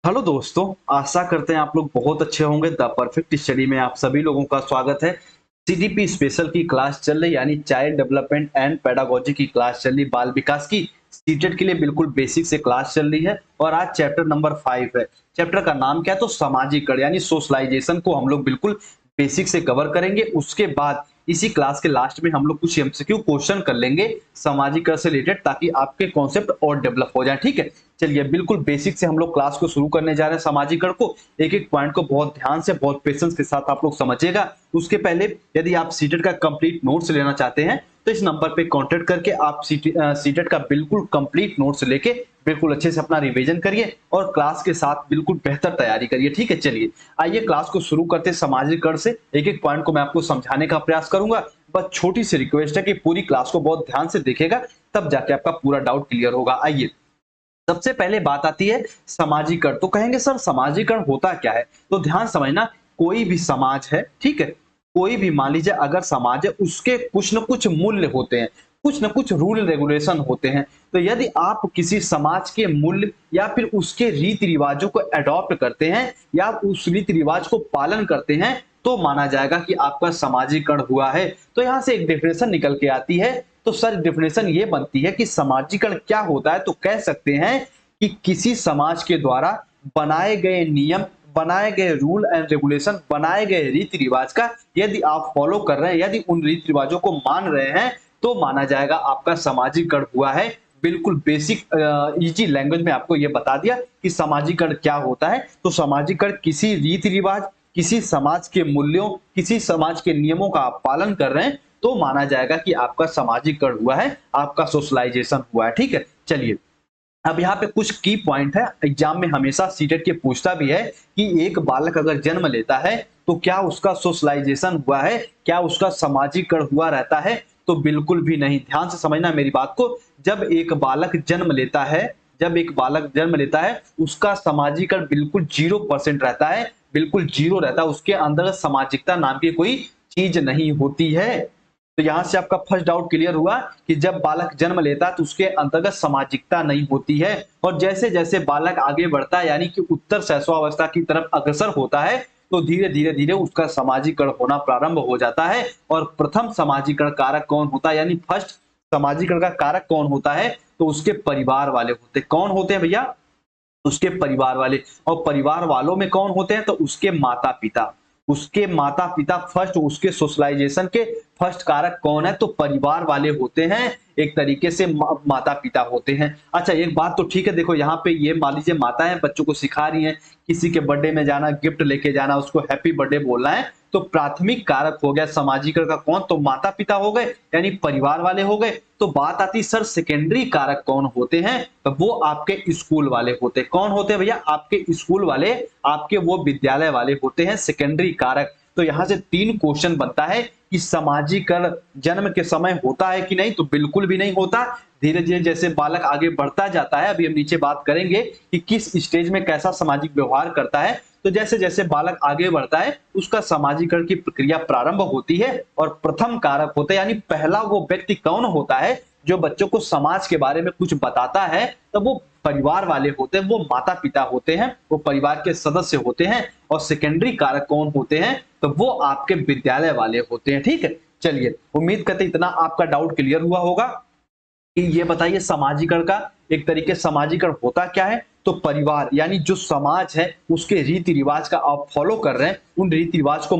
Hello दोस्तों, आशा करते हैं आप लोग बहुत अच्छे होंगे। द परफेक्ट स्टडी में आप सभी लोगों का स्वागत है। सीडीपी स्पेशल की क्लास चल रही, यानी चाइल्ड डेवलपमेंट एंड पेडागोजी की क्लास चल रही, बाल विकास की सीटेट के लिए बिल्कुल बेसिक से क्लास चल रही है। और आज चैप्टर नंबर 5 है। चैप्टर का नाम क्या है? तो सामाजिकरण यानी सोशलाइजेशन को हम लोग बिल्कुल बेसिक से कवर करेंगे। उसके बाद इसी क्लास के लास्ट में हम लोग कुछ एमसीक्यू क्वेश्चन कर लेंगे सामाजिकरण से रिलेटेड, ताकि आपके कॉन्सेप्ट और डेवलप हो जाए। ठीक है, चलिए बिल्कुल बेसिक से हम लोग क्लास को शुरू करने जा रहे हैं। सामाजिकरण को एक एक पॉइंट को बहुत ध्यान से, बहुत पेशेंस के साथ आप लोग समझिएगा। उसके पहले यदि आप सीटेट का कंप्लीट नोट्स लेना चाहते हैं तो इस नंबर पे कांटेक्ट करके आप सीटेट का बिल्कुल कंप्लीट नोट्स लेके बिल्कुल अच्छे से अपना रिवीजन करिए और क्लास के साथ बिल्कुल बेहतर तैयारी करिए। ठीक है, चलिए आइए क्लास को शुरू करते हैं। सामाजिकरण से एक एक पॉइंट को मैं आपको समझाने का प्रयास करूंगा। बस छोटी सी रिक्वेस्ट है कि पूरी क्लास को बहुत ध्यान से देखेगा, तब जाके आपका पूरा डाउट क्लियर होगा। आइए, सबसे पहले बात आती है सामाजिकरण। तो कहेंगे सर सामाजिकरण होता क्या है? तो ध्यान समझना, कोई भी समाज है, ठीक है, कोई भी मान लीजिए अगर समाज है, उसके कुछ न कुछ मूल्य होते हैं, कुछ न कुछ रूल रेगुलेशन होते हैं। तो यदि आप किसी समाज के मूल्य या फिर उसके रीति रिवाजों को अडॉप्ट करते हैं या उस रीति रिवाज को पालन करते हैं, तो माना जाएगा कि आपका सामाजिकरण हुआ है। तो यहां से एक डेफिनेशन निकल के आती है। तो सर डेफिनेशन ये बनती है कि सामाजिकरण क्या होता है? तो कह सकते हैं कि किसी समाज के द्वारा बनाए गए नियम, बनाए गए रूल एंड रेगुलेशन, बनाए गए रीति रिवाज का यदि आप फॉलो कर रहे हैं, यदि उन रीति रिवाजों को मान रहे हैं, तो माना जाएगा आपका सामाजिकरण हुआ है। बिल्कुल बेसिक इजी लैंग्वेज में आपको यह बता दिया कि सामाजिकरण क्या होता है। तो सामाजिकरण किसी रीति रिवाज, किसी समाज के मूल्यों, किसी समाज के नियमों का आप पालन कर रहे हैं, तो माना जाएगा कि आपका सामाजिकरण हुआ है, आपका सोशलाइजेशन हुआ है। ठीक है, चलिए अब यहाँ पे कुछ की पॉइंट है, एग्जाम में हमेशा सीटेट के पूछता भी है कि एक बालक अगर जन्म लेता है तो क्या उसका सोशलाइजेशन हुआ है, क्या उसका सामाजिकरण हुआ रहता है? तो बिल्कुल भी नहीं। ध्यान से समझना मेरी बात को। जब एक बालक जन्म लेता है, जब एक बालक जन्म लेता है, उसका सामाजिकरण बिल्कुल 0% रहता है, बिल्कुल जीरो रहता है। उसके अंदर सामाजिकता नाम की कोई चीज नहीं होती है। तो यहां से आपका फर्स्ट डाउट क्लियर हुआ कि जब बालक जन्म लेता है तो उसके अंतर्गत सामाजिकता नहीं होती है। और जैसे जैसे बालक आगे बढ़ता है, यानी कि उत्तर शैशवावस्था की तरफ अग्रसर होता है, तो धीरे धीरे धीरे उसका सामाजिकरण होना प्रारंभ हो जाता है। और प्रथम सामाजिकरण कारक कौन होता है, यानी फर्स्ट सामाजिकरण का कारक कौन होता है? तो उसके परिवार वाले होते हैं। कौन होते हैं भैया? उसके परिवार वाले। और परिवार वालों में कौन होते हैं? तो उसके माता पिता। उसके माता पिता फर्स्ट, उसके सोशलाइजेशन के फर्स्ट कारक कौन है? तो परिवार वाले होते हैं, एक तरीके से माता पिता होते हैं। अच्छा एक बात तो ठीक है, देखो यहाँ पे ये मान लीजिए माताएं बच्चों को सिखा रही हैं, किसी के बर्थडे में जाना, गिफ्ट लेके जाना, उसको हैप्पी बर्थडे बोलना है, तो प्राथमिक कारक हो गया सामाजिकरण का कौन? तो माता पिता हो गए, यानी परिवार वाले हो गए। तो बात आती सर सेकेंडरी कारक कौन होते हैं? तो वो आपके स्कूल वाले होते हैं। कौन होते हैं भैया? आपके स्कूल वाले, आपके वो विद्यालय वाले होते हैं सेकेंडरी कारक। तो यहां से 3 क्वेश्चन बनता है कि सामाजिकरण जन्म के समय होता है कि नहीं? तो बिल्कुल भी नहीं होता। धीरे धीरे जैसे बालक आगे बढ़ता जाता है, अभी हम नीचे बात करेंगे कि किस स्टेज में कैसा सामाजिक व्यवहार करता है, तो जैसे जैसे बालक आगे बढ़ता है उसका सामाजिकरण की प्रक्रिया प्रारंभ होती है। और प्रथम कारक होता है, यानी पहला वो व्यक्ति कौन होता है जो बच्चों को समाज के बारे में कुछ बताता है? तो वो परिवार वाले होते हैं, वो माता पिता होते हैं, वो परिवार के सदस्य होते हैं। और सेकेंडरी कारक कौन होते हैं? तो वो आपके विद्यालय वाले होते हैं। ठीक है, चलिए उम्मीद करते इतना आपका डाउट क्लियर हुआ होगा। कि ये बताइए सामाजिकरण का एक तरीके सामाजिकरण होता क्या है? तो परिवार, यानी जो समाज है उसके रीति रिवाज का आप फॉलो कर रहे हैं, उन रीति रिवाज को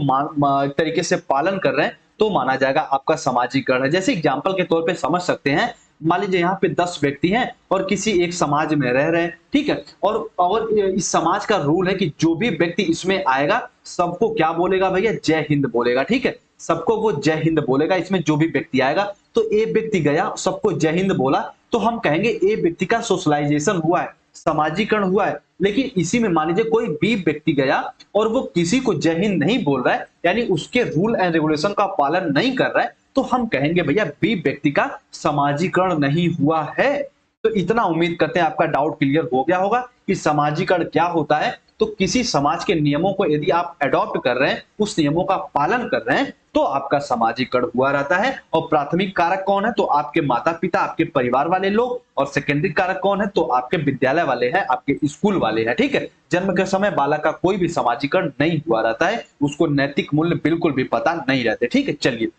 एक तरीके से पालन कर रहे हैं, तो माना जाएगा आपका सामाजिकरण है। जैसे एग्जाम्पल के तौर पे समझ सकते हैं, मान लीजिए यहाँ पे 10 व्यक्ति हैं और किसी एक समाज में रह रहे हैं, ठीक है, और इस समाज का रूल है कि जो भी व्यक्ति इसमें आएगा सबको क्या बोलेगा भैया? जय हिंद बोलेगा। ठीक है, सबको वो जय हिंद बोलेगा। इसमें जो भी व्यक्ति आएगा, तो ए व्यक्ति गया, सबको जय हिंद बोला, तो हम कहेंगे ए व्यक्ति का सोशलाइजेशन हुआ है, सामाजिकरण हुआ है। लेकिन इसी में मान लीजिए कोई बी व्यक्ति गया और वो किसी को जय हिंद नहीं बोल रहा है, यानी उसके रूल एंड रेगुलेशन का पालन नहीं कर रहा है, तो हम कहेंगे भैया बी व्यक्ति का सामाजिकरण नहीं हुआ है। तो इतना उम्मीद करते हैं आपका डाउट क्लियर हो गया होगा कि सामाजिकरण क्या होता है। तो किसी समाज के नियमों को यदि आप अडॉप्ट कर रहे हैं, उस नियमों का पालन कर रहे हैं, तो आपका सामाजिकरण हुआ रहता है। और प्राथमिक कारक कौन है? तो आपके माता पिता, आपके परिवार वाले लोग। और सेकेंडरी कारक कौन है? तो आपके विद्यालय वाले हैं, आपके स्कूल वाले हैं। ठीक है, जन्म के समय बालक का कोई भी सामाजिकरण नहीं हुआ रहता है, उसको नैतिक मूल्य बिल्कुल भी पता नहीं रहते। ठीक है, चलिए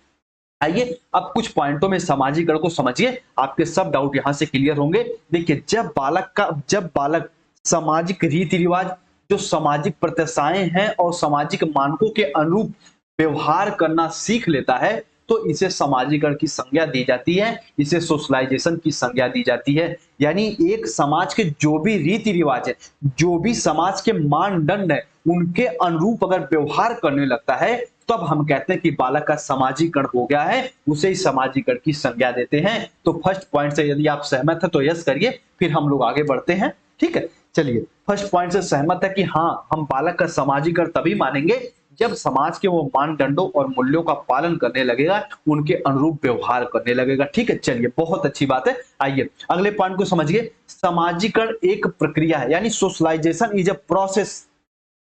आइए अब कुछ पॉइंटों में सामाजिकरण को समझिए, आपके सब डाउट यहां से क्लियर होंगे। देखिए, जब बालक सामाजिक रीति रिवाज, जो सामाजिक प्रथाएं हैं और सामाजिक मानकों के अनुरूप व्यवहार करना सीख लेता है, तो इसे सामाजिकरण की संज्ञा दी जाती है, इसे सोशलाइजेशन की संज्ञा दी जाती है। यानी एक समाज के जो भी रीति रिवाज है, जो भी समाज के मानदंड है, उनके अनुरूप अगर व्यवहार करने लगता है, तब हम कहते हैं कि बालक का सामाजिकरण हो गया है, उसे ही सामाजिकरण की संज्ञा देते हैं। तो फर्स्ट पॉइंट से यदि आप सहमत हैं तो यस करिए, फिर हम लोग आगे बढ़ते हैं। ठीक है, चलिए फर्स्ट पॉइंट से सहमत है कि हाँ, हम बालक का सामाजिकरण तभी मानेंगे जब समाज के वो मानदंडों और मूल्यों का पालन करने लगेगा, उनके अनुरूप व्यवहार करने लगेगा। ठीक है, चलिए बहुत अच्छी बात है। आइए अगले पॉइंट को समझिए। सामाजिकरण एक प्रक्रिया है, यानी सोशलाइजेशन इज अ प्रोसेस,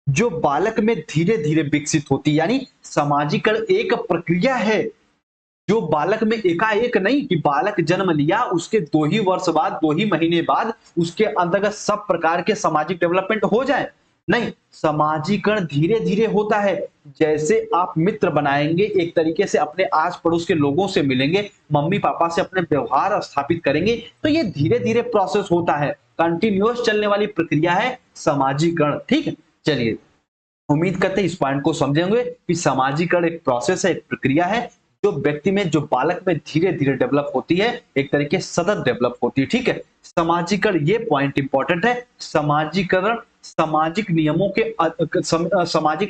जो बालक में धीरे धीरे विकसित होती है। यानी सामाजिकरण एक प्रक्रिया है जो बालक में एकाएक नहीं, कि बालक जन्म लिया उसके 2 ही वर्ष बाद, 2 ही महीने बाद उसके अंतर्गत सब प्रकार के सामाजिक डेवलपमेंट हो जाए। नहीं, सामाजिकरण धीरे धीरे होता है। जैसे आप मित्र बनाएंगे, एक तरीके से अपने आस पड़ोस के लोगों से मिलेंगे, मम्मी पापा से अपने व्यवहार स्थापित करेंगे, तो ये धीरे धीरे प्रोसेस होता है, कंटिन्यूअस चलने वाली प्रक्रिया है सामाजिकरण। ठीक है, चलिए उम्मीद करते हैं इस पॉइंट को समझेंगे कि सामाजिकरण एक प्रोसेस है, एक प्रक्रिया है, जो व्यक्ति में, जो बालक में धीरे धीरे डेवलप होती है, एक तरीके से सतत डेवलप होती है। ठीक है, सामाजिकरण, ये पॉइंट इंपॉर्टेंट है। सामाजिकरण सामाजिक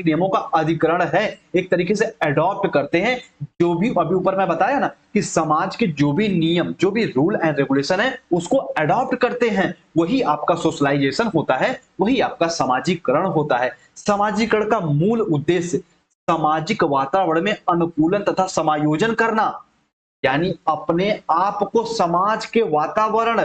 नियमों का अधिकरण है, एक तरीके से अडॉप्ट करते हैं। जो भी अभी ऊपर मैं बताया ना कि समाज के जो भी नियम, जो भी रूल एंड रेगुलेशन है, उसको अडॉप्ट करते हैं, वही आपका सोशलाइजेशन होता है, वही आपका सामाजिकरण होता है। सामाजिकरण का मूल उद्देश्य सामाजिक वातावरण में अनुकूलन तथा समायोजन करना, यानी अपने आप को समाज के वातावरण,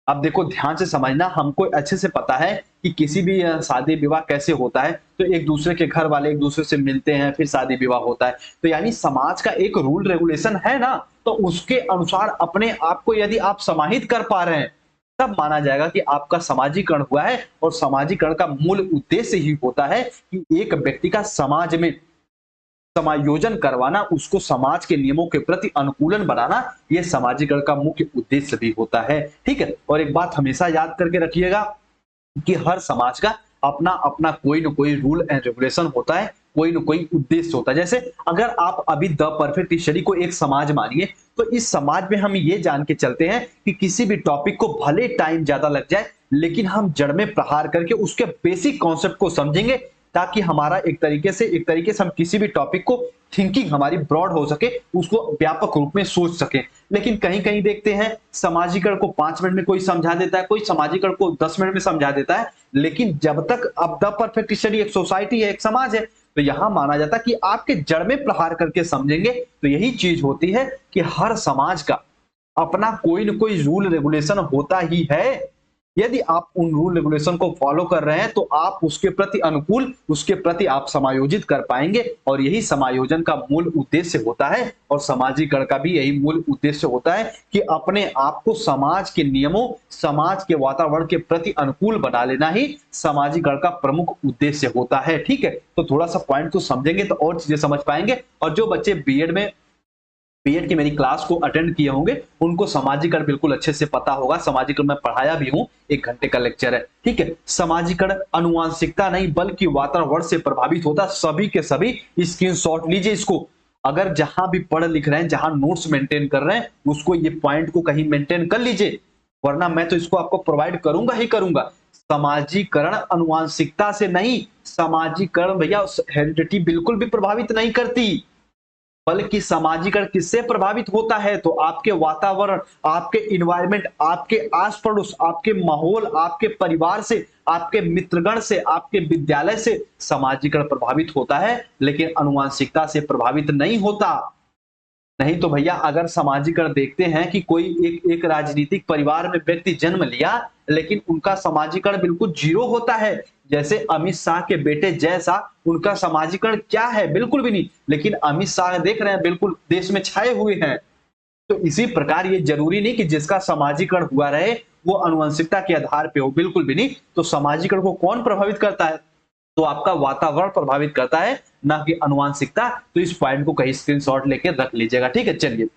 अब देखो ध्यान से समझना, हमको अच्छे से पता है कि किसी भी शादी विवाह कैसे होता है, तो एक दूसरे के घर वाले एक दूसरे से मिलते हैं, फिर शादी विवाह होता है। तो यानी समाज का एक रूल रेगुलेशन है ना, तो उसके अनुसार अपने आप को यदि आप समाहित कर पा रहे हैं, तब माना जाएगा कि आपका सामाजिकरण हुआ है। और सामाजिकरण का मूल उद्देश्य ही होता है कि एक व्यक्ति का समाज में समायोजन करवाना, उसको समाज के नियमों के प्रति अनुकूलन बनाना, यह सामाजिकरण का मुख्य उद्देश्य भी होता है। ठीक है, और एक बात हमेशा याद करके रखिएगा कि हर समाज का अपना अपना कोई न कोई रूल एंड रेगुलेशन होता है, कोई न कोई उद्देश्य होता है। जैसे अगर आप अभी द परफेक्ट स्टडी को एक समाज मानिए, तो इस समाज में हम ये जान के चलते हैं कि किसी भी टॉपिक को भले टाइम ज्यादा लग जाए, लेकिन हम जड़ में प्रहार करके उसके बेसिक कॉन्सेप्ट को समझेंगे, ताकि हमारा एक तरीके से हम किसी भी टॉपिक को, थिंकिंग हमारी ब्रॉड हो सके, उसको व्यापक रूप में सोच सके। लेकिन कहीं कहीं देखते हैं सामाजिकरण को 5 मिनट में कोई समझा देता है, कोई सामाजिकरण को 10 मिनट में समझा देता है। लेकिन जब तक अब द परफेक्ट स्टडी एक सोसाइटी है, एक समाज है, तो यहां माना जाता है कि आपके जड़ में प्रहार करके समझेंगे। तो यही चीज होती है कि हर समाज का अपना कोई न कोई रूल रेगुलेशन होता ही है। यदि आप उन रूल रेगुलेशन को फॉलो कर रहे हैं, तो आप उसके प्रति अनुकूल, उसके प्रति आप समायोजित कर पाएंगे, और यही समायोजन का मूल उद्देश्य होता है। और सामाजिकरण का भी यही मूल उद्देश्य होता है कि अपने आप को समाज के नियमों, समाज के वातावरण के प्रति अनुकूल बना लेना ही सामाजिकरण का प्रमुख उद्देश्य होता है। ठीक है, तो थोड़ा सा पॉइंट को समझेंगे तो और चीजें समझ पाएंगे। और जो बच्चे बीएड की मेरी क्लास को अटेंड किए होंगे, उनको सामाजिकरण बिल्कुल अच्छे से पता होगा। सामाजिकरण मैं पढ़ाया भी हूं, 1 घंटे का लेक्चर है। ठीक है, सामाजिकरण अनुवांशिकता नहीं बल्कि वातावरण से प्रभावित होता है। सभी के सभी स्क्रीनशॉट लीजिए इसको, अगर जहां भी पढ़ लिख रहे हैं, जहां नोट्स मेंटेन कर रहे हैं, उसको ये पॉइंट को कहीं मेंटेन कर लीजिए, वरना मैं तो इसको आपको प्रोवाइड करूंगा ही करूंगा। सामाजिकरण अनुवांशिकता से नहीं, सामाजिकरण भैया हेरिडिटी बिल्कुल भी प्रभावित नहीं करती, बल्कि सामाजिकरण किससे प्रभावित होता है? तो आपके वातावरण, आपके इन्वायरमेंट, आपके आस पड़ोस, आपके माहौल, आपके परिवार से, आपके मित्रगण से, आपके विद्यालय से सामाजिकरण प्रभावित होता है, लेकिन अनुवांशिकता से प्रभावित नहीं होता। नहीं तो भैया अगर सामाजिकरण देखते हैं कि कोई एक एक राजनीतिक परिवार में व्यक्ति जन्म लिया लेकिन उनका सामाजिकरण बिल्कुल जीरो होता है। जैसे अमित शाह के बेटे जय शाह, उनका सामाजिकरण क्या है? बिल्कुल भी नहीं। लेकिन अमित शाह देख रहे हैं बिल्कुल देश में छाए हुए हैं। तो इसी प्रकार ये जरूरी नहीं कि जिसका सामाजिकरण हुआ रहे वो आनुवंशिकता के आधार पे हो, बिल्कुल भी नहीं। तो सामाजिकरण को कौन प्रभावित करता है? तो आपका वातावरण प्रभावित करता है, ना कि आनुवंशिकता। तो इस पॉइंट को कहीं स्क्रीनशॉट लेके रख लीजिएगा, ठीक है। चलिए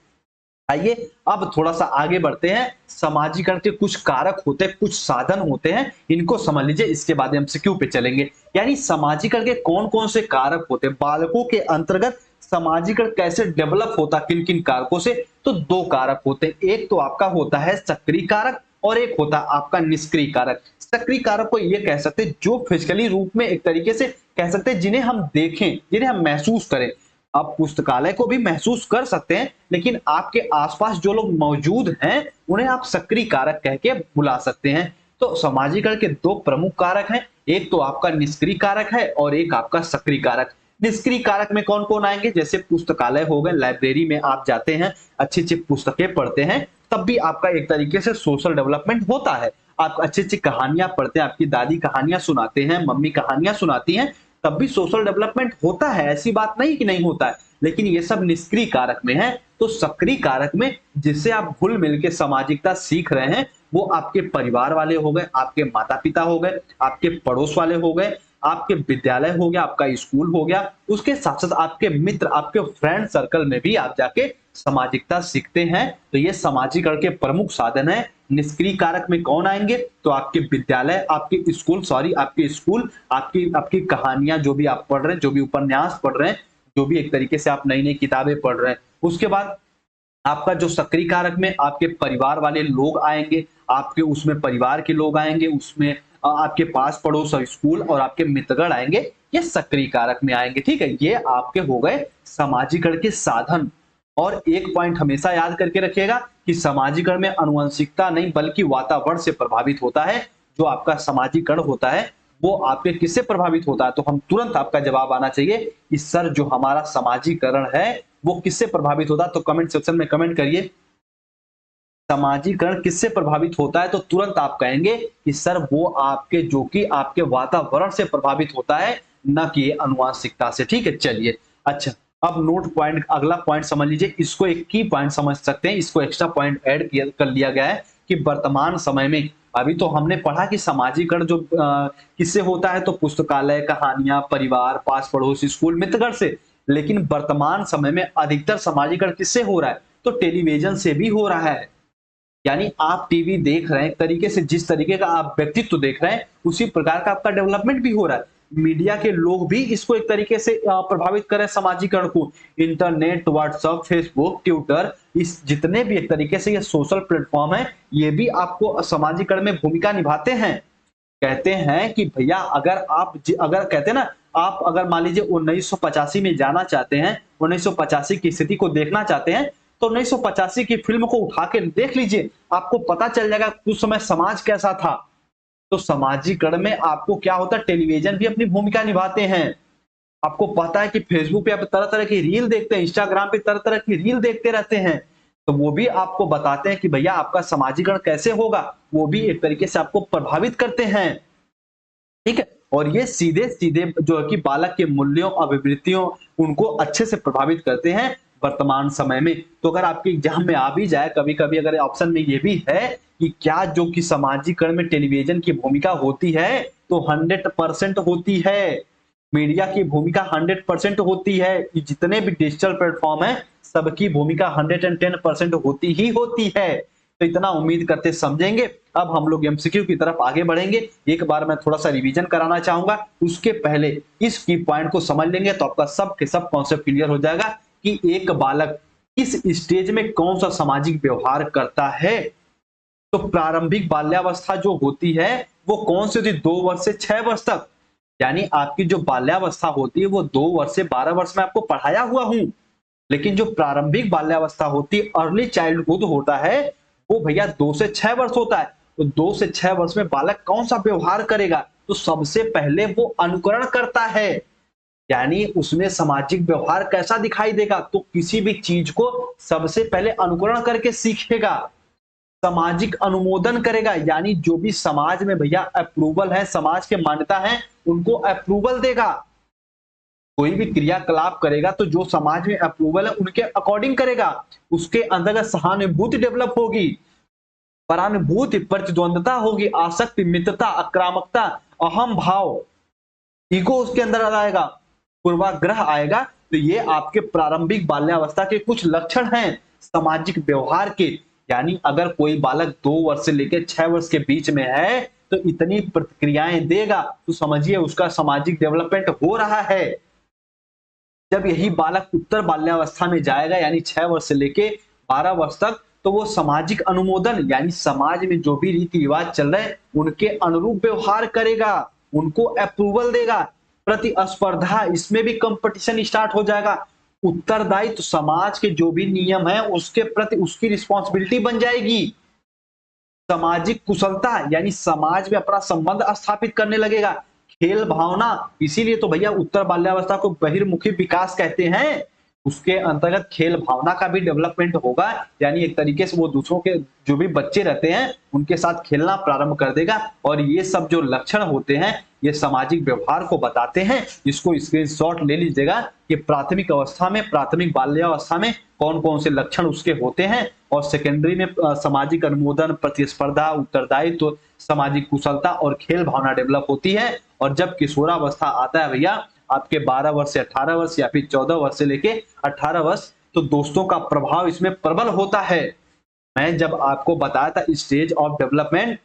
आइए अब थोड़ा सा आगे बढ़ते हैं। सामाजिकरण के कुछ कारक होते हैं, कुछ साधन होते हैं, इनको समझ लीजिए, इसके बाद एमसीक्यू पे चलेंगे। यानी सामाजिकरण के कौन कौन से कारक होते हैं, बालकों के अंतर्गत सामाजिकरण कैसे डेवलप होता, किन किन कारकों से? तो दो कारक होते हैं, एक तो आपका होता है सक्रिय कारक और एक होता है आपका निष्क्रिय कारक। सक्रिय कारक को ये कह सकते हैं जो फिजिकली रूप में एक तरीके से कह सकते हैं जिन्हें हम देखें, जिन्हें हम महसूस करें। आप पुस्तकालय को भी महसूस कर सकते हैं, लेकिन आपके आसपास जो लोग मौजूद हैं उन्हें आप सक्रिय कारक कह के बुला सकते हैं। तो सामाजिकरण के दो प्रमुख कारक हैं, एक तो आपका निष्क्रिय कारक है और एक आपका सक्रिय कारक। निष्क्रिय कारक में कौन कौन आएंगे? जैसे पुस्तकालय हो गए, लाइब्रेरी में आप जाते हैं, अच्छी अच्छी पुस्तकें पढ़ते हैं, तब भी आपका एक तरीके से सोशल डेवलपमेंट होता है। आप अच्छी अच्छी कहानियां पढ़ते हैं, आपकी दादी कहानियां सुनाते हैं, मम्मी कहानियां सुनाती हैं, तब भी सोशल डेवलपमेंट होता है, ऐसी बात नहीं कि नहीं होता है। लेकिन ये सब निष्क्रिय कारक में है। तो सक्रिय कारक में जिससे आप घुल मिल के सामाजिकता सीख रहे हैं वो आपके परिवार वाले हो गए, आपके माता पिता हो गए, आपके पड़ोस वाले हो गए, आपके विद्यालय हो गया, आपका स्कूल हो गया, उसके साथ साथ आपके मित्र, आपके फ्रेंड सर्कल में भी आप जाके सामाजिकता सीखते हैं। तो ये सामाजिकरण के प्रमुख साधन है। निष्क्रिय कारक में कौन आएंगे? तो आपके विद्यालय, आपके स्कूल, सॉरी आपके स्कूल, आपकी आपकी कहानियां जो भी आप पढ़ रहे हैं, जो भी उपन्यास पढ़ रहे हैं, जो भी एक तरीके से आप नई नई किताबें पढ़ रहे हैं। उसके बाद आपका जो सक्रिय कारक में आपके परिवार वाले लोग आएंगे, आपके उसमें परिवार के लोग आएंगे, उसमें आपके पास पड़ोस और स्कूल और आपके मित्रगण आएंगे, ये सक्रिय कारक में आएंगे, ठीक है। ये आपके हो गए सामाजिकरण के साधन। और एक पॉइंट हमेशा याद करके रखिएगा कि सामाजिकरण में आनुवंशिकता नहीं बल्कि वातावरण से प्रभावित होता है। जो आपका सामाजिकरण होता है वो आपके किससे प्रभावित होता है? तो हम तुरंत आपका जवाब आना चाहिए कि सर जो हमारा सामाजिकरण है वो किससे प्रभावित होता है? तो कमेंट सेक्शन में कमेंट करिए सामाजिकरण किससे प्रभावित होता है, तो तुरंत आप कहेंगे कि सर वो आपके जो कि आपके वातावरण से प्रभावित होता है, न कि आनुवंशिकता से, ठीक है। चलिए अच्छा, अब नोट पॉइंट, अगला पॉइंट समझ लीजिए, इसको एक की पॉइंट समझ सकते हैं, इसको एक्स्ट्रा पॉइंट ऐड कर लिया गया है कि वर्तमान समय में अभी तो हमने पढ़ा कि सामाजिकरण जो किससे होता है, तो पुस्तकालय, कहानियां, परिवार, पास पड़ोस, स्कूल, मित्रगण से। लेकिन वर्तमान समय में अधिकतर सामाजिकरण किससे हो रहा है? तो टेलीविजन से भी हो रहा है। यानी आप टीवी देख रहे हैं, एक तरीके से जिस तरीके का आप व्यक्तित्व देख रहे हैं उसी प्रकार का आपका डेवलपमेंट भी हो रहा है। मीडिया के लोग भी इसको एक तरीके से प्रभावित कर रहे हैं सामाजिकरण को। इंटरनेट, व्हाट्सएप, फेसबुक, ट्विटर, इस जितने भी एक तरीके से ये सोशल प्लेटफॉर्म है, ये भी आपको सामाजिकरण में भूमिका निभाते हैं। कहते हैं कि भैया अगर आप अगर कहते हैं ना, आप अगर मान लीजिए 1985 में जाना चाहते हैं, 1985 की स्थिति को देखना चाहते हैं, तो 1985 की फिल्म को उठा के देख लीजिए, आपको पता चल जाएगा उस समय समाज कैसा था। तो सामाजिकरण में आपको क्या होता है, टेलीविजन भी अपनी भूमिका निभाते हैं। आपको पता है कि फेसबुक पे आप तरह तरह की रील देखते हैं, इंस्टाग्राम पे तरह तरह की रील देखते रहते हैं, तो वो भी आपको बताते हैं कि भैया आपका सामाजिकरण कैसे होगा, वो भी एक तरीके से आपको प्रभावित करते हैं, ठीक है। और ये सीधे सीधे जो है कि बालक के मूल्यों, अभिवृत्तियों, उनको अच्छे से प्रभावित करते हैं वर्तमान समय में। तो अगर आपके एग्जाम में आ भी जाए कभी कभी, अगर ऑप्शन में ये भी है कि क्या जो कि सामाजिकरण में टेलीविजन की भूमिका होती है, तो 100% होती है। मीडिया की भूमिका 100% होती है। ये जितने भी डिजिटल प्लेटफॉर्म है सबकी भूमिका 110% होती ही होती है। तो इतना उम्मीद करते समझेंगे। अब हम लोग एमसीक्यू की तरफ आगे बढ़ेंगे। एक बार मैं थोड़ा सा रिवीजन कराना चाहूंगा, उसके पहले इस की पॉइंट को समझ लेंगे तो आपका सब के सब कॉन्सेप्ट क्लियर हो जाएगा कि एक बालक इस स्टेज में कौन सा सामाजिक व्यवहार करता है। तो प्रारंभिक बाल्यावस्था जो होती है वो कौन सी होती है? 2 वर्ष से 6 वर्ष तक। यानी आपकी जो बाल्यावस्था होती है वो 2 वर्ष से 12 वर्ष में आपको पढ़ाया हुआ हूं। लेकिन जो प्रारंभिक बाल्यावस्था होती है, अर्ली चाइल्डहुड होता है, वो भैया 2 से 6 वर्ष होता है। तो 2 से 6 वर्ष में बालक कौन सा व्यवहार करेगा? तो सबसे पहले वो अनुकरण करता है। यानी उसमें सामाजिक व्यवहार कैसा दिखाई देगा, तो किसी भी चीज को सबसे पहले अनुकरण करके सीखेगा, सामाजिक अनुमोदन करेगा, यानी जो भी समाज में भैया अप्रूवल है, समाज के मान्यता है, उनको अप्रूवल देगा। कोई भी क्रियाकलाप करेगा तो जो समाज में अप्रूवल है उनके अकॉर्डिंग करेगा, उसके अंतर्गत सहानुभूति डेवलप होगी, परानुभूति, प्रतिद्वंदता होगी, आसक्ति, मित्रता, आक्रामकता, अहम भाव, ईगो उसके अंदर आ जाएगा, पूर्वाग्रह आएगा। तो ये आपके प्रारंभिक बाल्यावस्था के कुछ लक्षण हैं सामाजिक व्यवहार के। यानी अगर कोई बालक 2 वर्ष से लेकर 6 वर्ष के बीच में है तो इतनी प्रतिक्रियाएं देगा, तो समझिए उसका सामाजिक डेवलपमेंट हो रहा है। जब यही बालक उत्तर बाल्यावस्था में जाएगा, यानी 6 वर्ष से लेके 12 वर्ष तक, तो वो सामाजिक अनुमोदन, यानी समाज में जो भी रीति रिवाज चल रहे हैं उनके अनुरूप व्यवहार करेगा, उनको अप्रूवल देगा। प्रतिस्पर्धा, इसमें भी कंपटीशन स्टार्ट हो जाएगा। उत्तरदायित्व, तो समाज के जो भी नियम है उसके प्रति उसकी रिस्पॉन्सिबिलिटी बन जाएगी। सामाजिक कुशलता, यानी समाज में अपना संबंध स्थापित करने लगेगा। खेल भावना, इसीलिए तो भैया उत्तर बाल्यावस्था को बहिर्मुखी विकास कहते हैं। उसके अंतर्गत खेल भावना का भी डेवलपमेंट होगा, यानी एक तरीके से वो दूसरों के जो भी बच्चे रहते हैं उनके साथ खेलना प्रारंभ कर देगा। और ये सब जो लक्षण होते हैं ये सामाजिक व्यवहार को बताते हैं। इसको स्क्रीनशॉट ले लीजिएगा कि प्राथमिक अवस्था में, प्राथमिक बाल्यावस्था में कौन कौन से लक्षण उसके होते हैं, और सेकेंडरी में सामाजिक अनुमोदन, प्रतिस्पर्धा, उत्तरदायित्व, सामाजिक कुशलता और खेल भावना डेवलप होती है। और जब किशोरावस्था आता है भैया आपके 12 वर्ष से 18 वर्ष या फिर 14 वर्ष से लेके 18 वर्ष, तो दोस्तों का प्रभाव इसमें प्रबल होता है। मैं जब आपको बताया था स्टेज ऑफ डेवलपमेंट,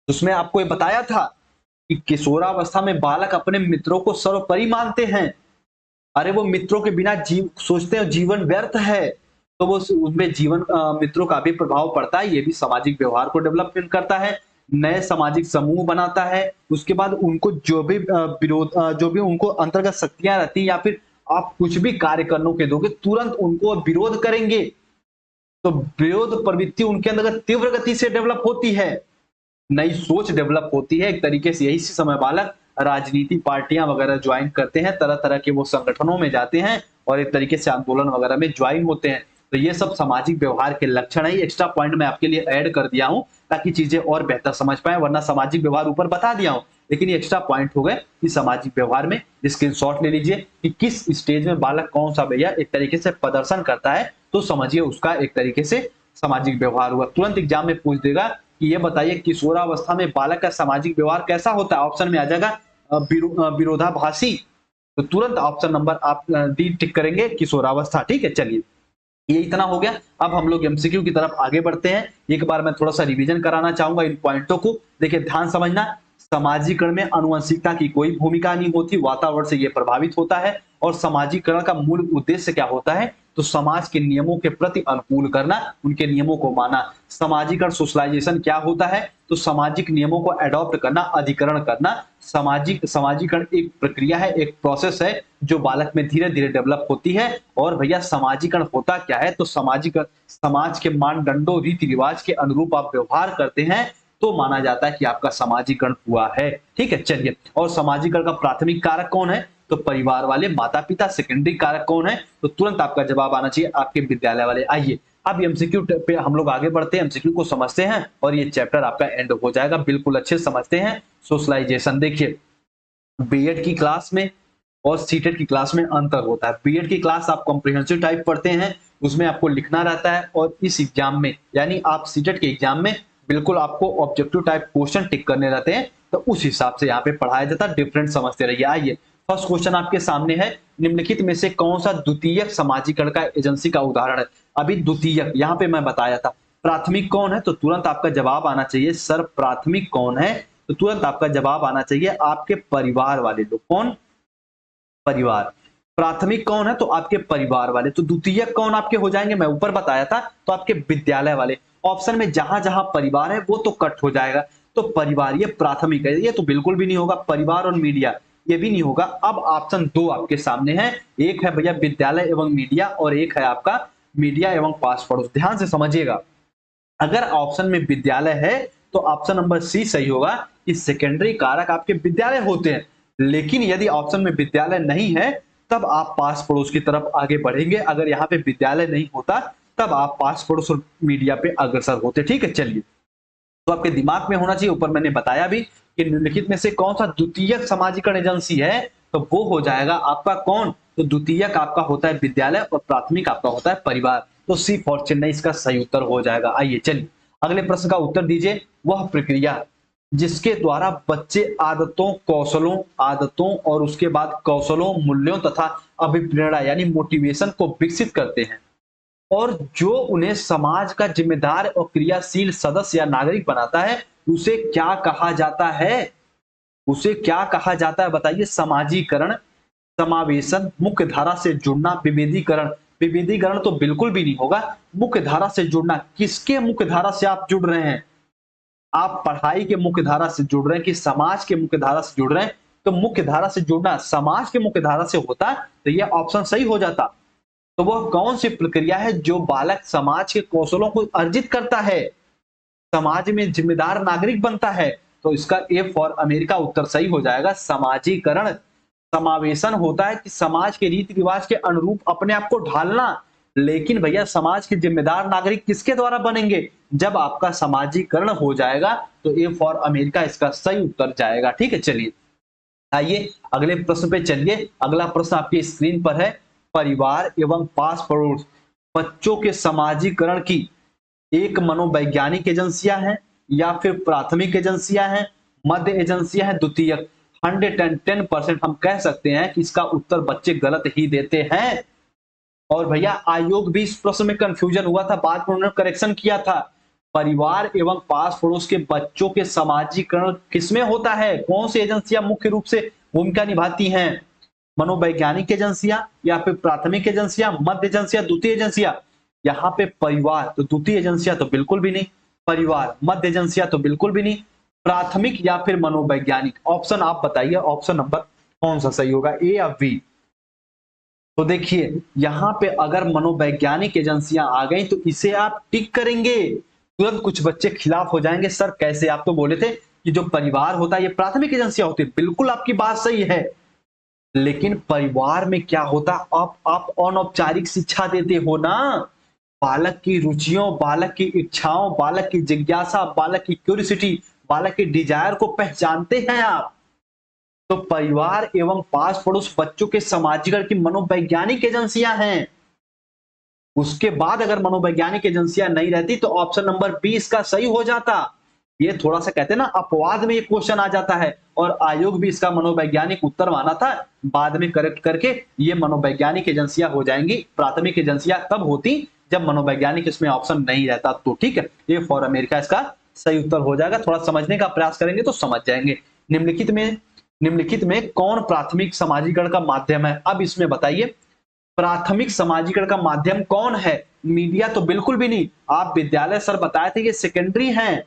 उसमें आपको ये बताया था कि किशोरावस्था में बालक अपने मित्रों को सर्वोपरि मानते हैं। अरे वो मित्रों के बिना सोचते हैं जीवन व्यर्थ है, तो वो उनमें जीवन मित्रों का भी प्रभाव पड़ता है। ये भी सामाजिक व्यवहार को डेवलपमेंट करता है, नए सामाजिक समूह बनाता है। उसके बाद उनको जो भी विरोध, जो भी उनको अंतर्गत शक्तियां रहती है या फिर आप कुछ भी कार्य करने के दोगे तुरंत उनको विरोध करेंगे, तो विरोध प्रवृत्ति उनके अंदर तीव्र गति से डेवलप होती है, नई सोच डेवलप होती है। एक तरीके से यही समय बालक राजनीति पार्टियां वगैरह ज्वाइन करते हैं, तरह तरह के वो संगठनों में जाते हैं और एक तरीके से आंदोलन वगैरह में ज्वाइन होते हैं। तो ये सब सामाजिक व्यवहार के लक्षण है। एक्स्ट्रा पॉइंट मैं आपके लिए ऐड कर दिया हूं ताकि चीजें और बेहतर समझ पाए, वरना सामाजिक व्यवहार ऊपर बता दिया हूं, लेकिन ये एक्स्ट्रा पॉइंट हो गए कि सामाजिक व्यवहार में स्क्रीनशॉट ले लीजिए कि किस स्टेज में बालक कौन सा भैया एक तरीके से प्रदर्शन करता है, तो समझिए उसका एक तरीके से सामाजिक व्यवहार हुआ। तुरंत एग्जाम में पूछ देगा कि ये बताइए किशोरावस्था में बालक का सामाजिक व्यवहार कैसा होता है। ऑप्शन में आ जाएगा विरोधाभासी, तो तुरंत ऑप्शन नंबर आप डी टिक करेंगे, किशोरावस्था। ठीक है, चलिए ये इतना हो गया। अब हम लोग एमसीक्यू की तरफ आगे बढ़ते हैं। एक बार मैं थोड़ा सा रिवीजन कराना चाहूंगा इन पॉइंटों को। देखिए ध्यान समझना, समाजीकरण में आनुवंशिकता की कोई भूमिका नहीं होती, वातावरण से ये प्रभावित होता है। और समाजीकरण का मूल उद्देश्य क्या होता है, तो समाज के नियमों के प्रति अनुकूल करना, उनके नियमों को माना। सामाजिकरण सोशलाइजेशन क्या होता है, तो सामाजिक नियमों को एडॉप्ट करना, अधिकरण करना। समाजीकरण एक प्रक्रिया है, एक प्रोसेस है जो बालक में धीरे धीरे डेवलप होती है। और भैया समाजीकरण होता क्या है, तो समाज के मानदंडों, रीति रिवाज के अनुरूप आप व्यवहार करते हैं तो माना जाता है कि आपका समाजीकरण हुआ है। ठीक है, चलिए। और समाजीकरण का प्राथमिक कारक कौन है, तो परिवार वाले, माता पिता। सेकेंडरी कारक कौन है, तो तुरंत आपका जवाब आना चाहिए आपके विद्यालय वाले। आइए अब एमसीक्यू पे हम लोग आगे बढ़ते हैं, एमसीक्यू को समझते हैं और ये चैप्टर आपका एंड हो जाएगा। बिल्कुल अच्छे समझते हैं सोशलाइजेशन। देखिए बीएड की क्लास में और सीटेट की क्लास में अंतर होता है। बीएड की क्लास आप कॉम्प्रिहेंसिव टाइप पढ़ते हैं, उसमें आपको लिखना रहता है, और इस एग्जाम में यानी आप सीटेट के एग्जाम में बिल्कुल आपको ऑब्जेक्टिव टाइप क्वेश्चन टिक करने रहते हैं, तो उस हिसाब से यहाँ पे पढ़ाया जाता है। डिफरेंट समझते रहिए। आइए फर्स्ट क्वेश्चन आपके सामने है, निम्नलिखित में से कौन सा द्वितीयक समाजीकरण का एजेंसी का उदाहरण है। अभी द्वितीयक यहाँ पे मैं बताया था, प्राथमिक कौन है, तो तुरंत आपका जवाब आना चाहिए सर प्राथमिक कौन है, तो तुरंत आपका जवाब आना चाहिए आपके परिवार वाले लोग। कौन, परिवार। प्राथमिक कौन है, तो आपके परिवार वाले। तो द्वितीयक कौन आपके हो जाएंगे, मैं ऊपर बताया था, तो आपके विद्यालय वाले। ऑप्शन में जहां जहां परिवार है वो तो कट हो जाएगा, तो परिवार ये प्राथमिक है, ये तो बिल्कुल भी नहीं होगा। परिवार और मीडिया ये भी नहीं होगा। अब ऑप्शन 2 आपके सामने है, एक है भैया विद्यालय एवं मीडिया और एक है आपका मीडिया एवं पास पड़ोस। ध्यान से समझिएगा, अगर ऑप्शन में विद्यालय है तो ऑप्शन नंबर सी सही होगा कि सेकेंडरी कारक आपके विद्यालय होते हैं। लेकिन यदि ऑप्शन में विद्यालय नहीं है तब आप पास पड़ोस की तरफ आगे बढ़ेंगे। अगर यहाँ पे विद्यालय नहीं होता तब आप पास पड़ोस और मीडिया पे अग्रसर होते। ठीक है, चलिए, तो आपके दिमाग में होना चाहिए, ऊपर मैंने बताया भी कि निम्नलिखित में से कौन सा द्वितीयक समाजीकरण एजेंसी है, तो वो हो जाएगा आपका कौन, तो द्वितीयक आपका होता है विद्यालय और प्राथमिक आपका होता है परिवार। तो सी फॉर चेन्नई इसका सही उत्तर हो जाएगा। आइए चलिए अगले प्रश्न का उत्तर दीजिए। वह प्रक्रिया जिसके द्वारा बच्चे आदतों और उसके बाद कौशलों, मूल्यों तथा अभिप्रेरणा यानी मोटिवेशन को विकसित करते हैं और जो उन्हें समाज का जिम्मेदार और क्रियाशील सदस्य या नागरिक बनाता है, उसे क्या कहा जाता है? उसे क्या कहा जाता है बताइए? समाजीकरण, समावेशन, मुख्य धारा से जुड़ना, विभेदीकरण। विभेदीकरण तो बिल्कुल भी नहीं होगा। मुख्य धारा से जुड़ना, किसके मुख्य धारा से आप जुड़ रहे हैं? आप पढ़ाई के मुख्य धारा से जुड़ रहे हैं कि समाज के मुख्य धारा से जुड़ रहे हैं? तो मुख्य धारा से जुड़ना समाज के मुख्य धारा से होता तो यह ऑप्शन सही हो जाता। तो वह कौन सी प्रक्रिया है जो बालक समाज के कौशलों को अर्जित करता है, समाज में जिम्मेदार नागरिक बनता है? तो इसका ए फॉर अमेरिका उत्तर सही हो जाएगा, समाजीकरण। समावेशन होता है कि समाज के रीति रिवाज के अनुरूप अपने आप को ढालना, लेकिन भैया समाज के जिम्मेदार नागरिक किसके द्वारा बनेंगे? जब आपका समाजीकरण हो जाएगा। तो ए फॉर अमेरिका इसका सही उत्तर जाएगा। ठीक है, चलिए आइए अगले प्रश्न पे चलिए। अगला प्रश्न आपकी स्क्रीन पर है, परिवार एवं पास पड़ोस बच्चों के समाजीकरण की एक मनोवैज्ञानिक एजेंसियां हैं या फिर प्राथमिक एजेंसियां हैं, मध्य एजेंसियां हैं, द्वितीयक? 110% हम कह सकते हैं कि इसका उत्तर बच्चे गलत ही देते हैं। और भैया आयोग भी इस प्रश्न में कंफ्यूजन हुआ था, बाद में उन्होंने करेक्शन किया था। परिवार एवं पास पड़ोस के बच्चों के समाजीकरण किसमें होता है? कौन सी एजेंसियां मुख्य रूप से भूमिका निभाती हैं? मनोवैज्ञानिक एजेंसियां या फिर प्राथमिक एजेंसियां, मध्य एजेंसियां, द्वितीय एजेंसियां? यहाँ पे परिवार, तो द्वितीय एजेंसियां तो बिल्कुल भी नहीं, परिवार, मध्य एजेंसियां तो बिल्कुल भी नहीं, प्राथमिक या फिर मनोवैज्ञानिक? ऑप्शन आप बताइए, ऑप्शन नंबर कौन सा सही होगा, ए या बी? तो देखिए यहाँ पे अगर मनोवैज्ञानिक एजेंसियां आ गई तो इसे आप टिक करेंगे, तुरंत कुछ बच्चे खिलाफ हो जाएंगे, सर कैसे, आप तो बोले थे कि जो परिवार होता है ये प्राथमिक एजेंसियां होती है। बिल्कुल आपकी बात सही है, लेकिन परिवार में क्या होता, आप अनौपचारिक शिक्षा देते हो ना, बालक की रुचियों, बालक की इच्छाओं, बालक की जिज्ञासा, बालक की क्यूरियोसिटी, बालक के डिजायर को पहचानते हैं आप। तो परिवार एवं पास पड़ोस बच्चों के समाजीकरण की मनोवैज्ञानिक एजेंसियां हैं। उसके बाद अगर मनोवैज्ञानिक एजेंसियां नहीं रहती तो ऑप्शन नंबर बी इसका सही हो जाता। ये थोड़ा सा कहते हैं ना अपवाद में ये क्वेश्चन आ जाता है, और आयोग भी इसका मनोवैज्ञानिक उत्तर माना था, बाद में करेक्ट करके ये मनोवैज्ञानिक एजेंसियां हो जाएंगी। प्राथमिक एजेंसियां तब होती जब मनोवैज्ञानिक इसमें ऑप्शन नहीं रहता। तो ठीक है, ये फॉर अमेरिका इसका सही उत्तर हो जाएगा। थोड़ा समझने का प्रयास करेंगे तो समझ जाएंगे। निम्नलिखित में कौन प्राथमिक समाजीकरण का माध्यम है? अब इसमें बताइए प्राथमिक समाजीकरण का माध्यम कौन है? मीडिया तो बिल्कुल भी नहीं। आप विद्यालय सर बताए थे ये सेकेंडरी हैं,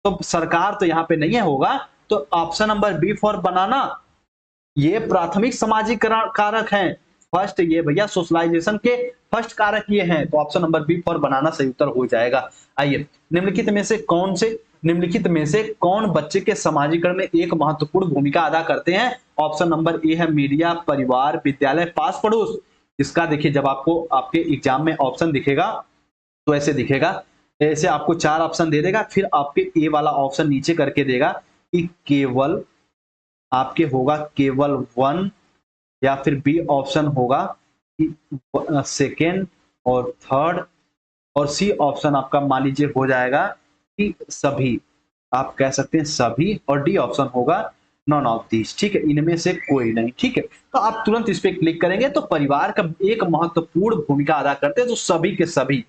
तो सरकार तो यहाँ पे नहीं है होगा। तो option number B for banana, ये प्राथमिक समाजीकरण कारक हैं। फर्स्ट ये भैया सोशलाइजेशन के फर्स्ट कारक ये हैं, तो option number B for banana सही उत्तर हो जाएगा। आइए निम्नलिखित में से कौन बच्चे के समाजीकरण में एक महत्वपूर्ण भूमिका अदा करते हैं? ऑप्शन नंबर ए है मीडिया, परिवार, विद्यालय, पास पड़ोस। इसका देखिए जब आपको आपके एग्जाम में ऑप्शन दिखेगा तो ऐसे दिखेगा, ऐसे आपको 4 ऑप्शन दे देगा, फिर आपके ए वाला ऑप्शन नीचे करके देगा कि केवल आपके होगा केवल 1, या फिर बी ऑप्शन होगा कि सेकेंड और थर्ड, और सी ऑप्शन आपका मान लीजिए हो जाएगा कि सभी, आप कह सकते हैं सभी, और डी ऑप्शन होगा नॉन ऑफ दिस। ठीक है, इनमें से कोई नहीं। ठीक है, तो आप तुरंत इस पे क्लिक करेंगे तो परिवार का एक महत्वपूर्ण भूमिका अदा करते हैं, तो सभी के सभी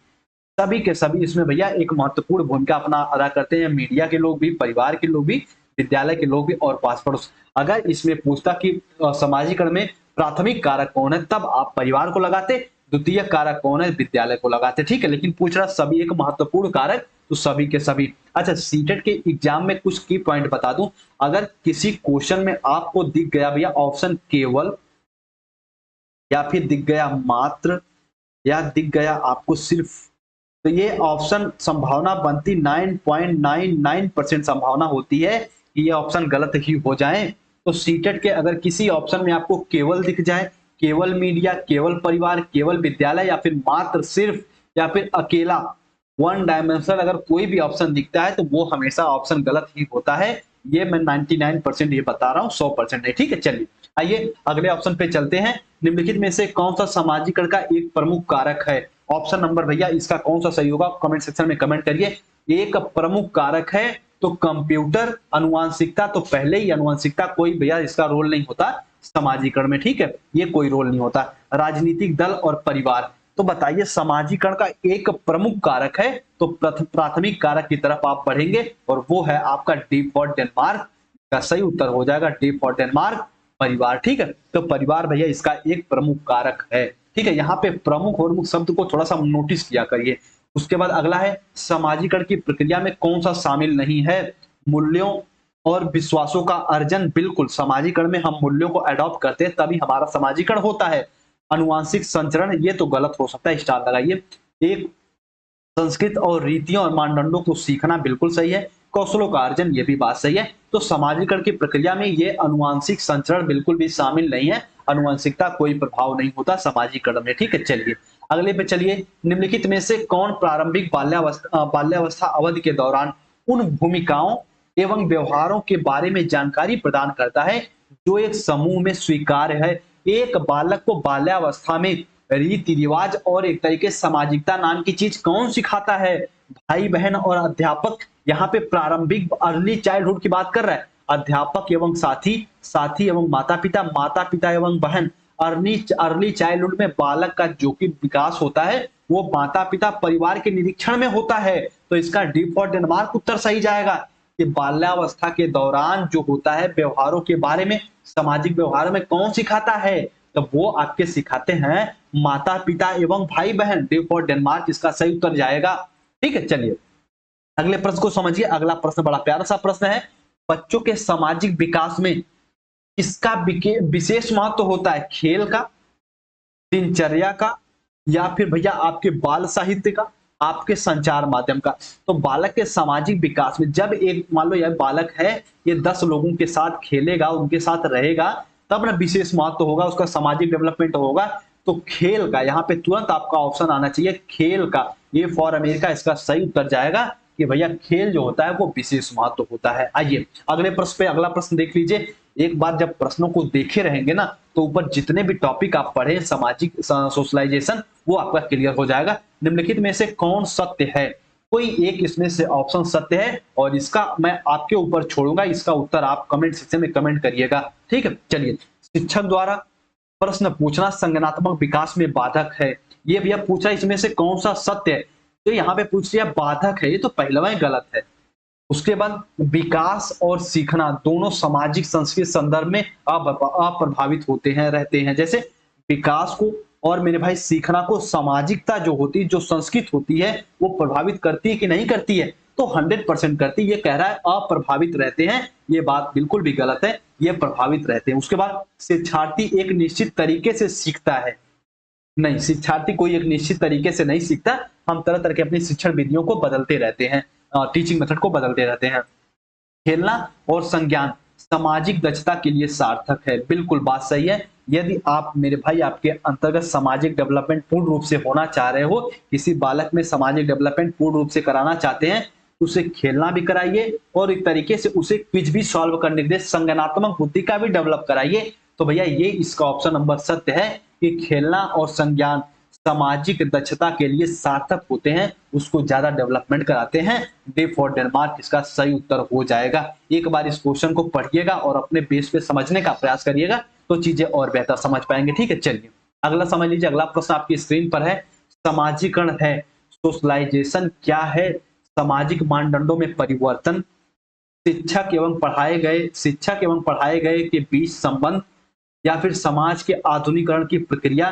इसमें भैया एक महत्वपूर्ण भूमिका अपना अदा करते हैं। मीडिया के लोग भी, परिवार के लोग भी, विद्यालय के लोग भी, और पास पड़ोस। अगर इसमें पूछता कि समाजीकरण में प्राथमिक कारक कौन है, तब आप परिवार को लगाते, द्वितीय कारक कौन है, विद्यालय को लगाते। ठीक है, लेकिन पूछ रहा सभी एक महत्वपूर्ण कारक, तो सभी के सभी। अच्छा, सीटेट के एग्जाम में कुछ की पॉइंट बता दूं, अगर किसी क्वेश्चन में आपको दिख गया भैया ऑप्शन केवल, या फिर दिख गया मात्र, या दिख गया आपको सिर्फ, तो ये ऑप्शन संभावना बनती 9.99% संभावना होती है कि ये ऑप्शन गलत ही हो जाएं। तो सीटेट के अगर किसी ऑप्शन में आपको केवल दिख जाए, केवल मीडिया, केवल परिवार, केवल विद्यालय या फिर मात्र सिर्फ या फिर अकेला वन डायमेंशनल अगर कोई भी ऑप्शन दिखता है तो वो हमेशा ऑप्शन गलत ही होता है। ये मैं 99% ये बता रहा हूँ, 100% नहीं। ठीक है, चलिए आइए अगले ऑप्शन पे चलते हैं। निम्नलिखित में से कौन सा सामाजिकरण का एक प्रमुख कारक है? ऑप्शन नंबर भैया इसका कौन सा सही होगा? कमेंट सेक्शन में कमेंट करिए। एक प्रमुख कारक है तो कंप्यूटर, अनुवांशिकता तो पहले ही अनुवांशिकता कोई भैया इसका रोल नहीं होता समाजीकरण में। ठीक है, ये कोई रोल नहीं होता। राजनीतिक दल और परिवार, तो बताइए समाजीकरण का एक प्रमुख कारक है तो प्राथमिक कारक की तरफ आप बढ़ेंगे और वो है आपका डी फॉर डेनमार्क। का सही उत्तर हो जाएगा डी फॉर डेनमार्क, परिवार। ठीक है, तो परिवार भैया इसका एक प्रमुख कारक है। ठीक है, यहाँ पे प्रमुख और मुख शब्द को थोड़ा सा नोटिस किया करिए। उसके बाद अगला है समाजीकरण की प्रक्रिया में कौन सा शामिल नहीं है? मूल्यों और विश्वासों का अर्जन। बिल्कुल, समाजीकरण में हम मूल्यों को अडॉप्ट करते हैं तभी हमारा समाजीकरण होता है। अनुवांशिक संचरण ये तो गलत हो सकता है, स्टार लगाइए। एक संस्कृत और रीतियों और मानदंडों को सीखना बिल्कुल सही है। कौशलों का अर्जन ये भी बात सही है। तो समाजीकरण की प्रक्रिया में ये अनुवांशिक संचरण बिल्कुल भी शामिल नहीं है। अनुवांशिकता कोई प्रभाव नहीं होता समाजीकरण में। ठीक है, चलिए अगले पे चलिए। निम्नलिखित में से कौन प्रारंभिक बाल्यावस्था अवधि के दौरान उन भूमिकाओं एवं व्यवहारों के बारे में जानकारी प्रदान करता है जो एक समूह में स्वीकार्य है? एक बालक को बाल्यावस्था में रीति रिवाज और एक तरीके सामाजिकता नाम की चीज कौन सिखाता है? भाई बहन और अध्यापक। यहाँ पे प्रारंभिक अर्ली चाइल्डहुड की बात कर रहा है। अध्यापक एवं साथी, साथी एवं माता पिता, माता पिता एवं बहन। अर्ली चाइल्डहुड में बालक का जो कि विकास होता है वो माता पिता परिवार के निरीक्षण में होता है। तो इसका डी फॉर डेनमार्क उत्तर सही जाएगा कि बाल्यावस्था के दौरान जो होता है व्यवहारों के बारे में, सामाजिक व्यवहारों में कौन सिखाता है? तो वो आपके सिखाते हैं माता पिता एवं भाई बहन। डी फॉर डेनमार्क इसका सही उत्तर जाएगा। ठीक है, चलिए अगले प्रश्न को समझिए। अगला प्रश्न बड़ा प्यारा सा प्रश्न है। बच्चों के सामाजिक विकास में किसका विशेष महत्व होता है? खेल का, दिनचर्या का, या फिर भैया आपके बाल साहित्य का, आपके संचार माध्यम का? तो बालक के सामाजिक विकास में जब एक मान लो यह बालक है, ये 10 लोगों के साथ खेलेगा, उनके साथ रहेगा, तब ना विशेष महत्व होगा, उसका सामाजिक डेवलपमेंट होगा। तो खेल का यहाँ पे तुरंत आपका ऑप्शन आना चाहिए, खेल का। ये फॉर अमेरिका इसका सही उत्तर जाएगा कि भैया खेल जो होता है वो विशेष महत्व होता है। आइए अगले प्रश्न पे, अगला प्रश्न देख लीजिए। एक बार जब प्रश्नों को देखे रहेंगे ना तो ऊपर जितने भी टॉपिक आप पढ़े सामाजिक सोशलाइजेशन वो आपका क्लियर हो जाएगा। निम्नलिखित में से कौन सत्य है? कोई एक इसमें से ऑप्शन सत्य है और इसका मैं आपके ऊपर छोड़ूंगा, इसका उत्तर आप कमेंट सेक्शन में कमेंट करिएगा। ठीक है, चलिए। शिक्षक द्वारा प्रश्न पूछना संज्ञानात्मक विकास में बाधक है। ये भैया पूछा इसमें से कौन सा सत्य है? तो यहाँ पे पूछ लिया बाधक है, ये तो पहलवा ही गलत है। उसके बाद विकास और सीखना दोनों सामाजिक संस्कृति संदर्भ में अप्रभावित होते हैं, रहते हैं। जैसे विकास को और मेरे भाई सीखना को सामाजिकता जो होती है, जो संस्कृत होती है, वो प्रभावित करती है कि नहीं करती है? तो 100% करती है। ये कह रहा है अप्रभावित रहते हैं, ये बात बिल्कुल भी गलत है, ये प्रभावित रहते हैं। उसके बाद शिक्षार्थी एक निश्चित तरीके से सीखता है। नहीं, शिक्षार्थी कोई एक निश्चित तरीके से नहीं सीखता। हम तरह तरह के अपनी शिक्षण विधियों को बदलते रहते हैं, टीचिंग मेथड को बदलते रहते हैं। खेलना और संज्ञान सामाजिक दक्षता के लिए सार्थक है। बिल्कुल बात सही है। यदि आप मेरे भाई आपके अंतर्गत सामाजिक डेवलपमेंट पूर्ण रूप से होना चाह रहे हो, किसी बालक में सामाजिक डेवलपमेंट पूर्ण रूप से कराना चाहते हैं, उसे खेलना भी कराइए और एक तरीके से उसे क्विज भी सॉल्व करने के लिए संज्ञानात्मक बुद्धि का भी डेवलप कराइए। तो भैया ये इसका ऑप्शन नंबर सत्य है कि खेलना और संज्ञान सामाजिक दक्षता के लिए सार्थक होते हैं, उसको ज्यादा डेवलपमेंट कराते हैं। डी फॉर डेनमार्क इसका सही उत्तर हो जाएगा। एक बार इस क्वेश्चन को पढ़िएगा और अपने बेस पे समझने का प्रयास करिएगा तो चीजें और बेहतर समझ पाएंगे। ठीक है, चलिए अगला समझ लीजिए। अगला प्रश्न आपकी स्क्रीन पर है। समाजीकरण है, सोशलाइजेशन क्या है? सामाजिक मानदंडों में परिवर्तन, शिक्षक एवं पढ़ाए गए के बीच संबंध, या फिर समाज के आधुनिकीकरण की प्रक्रिया,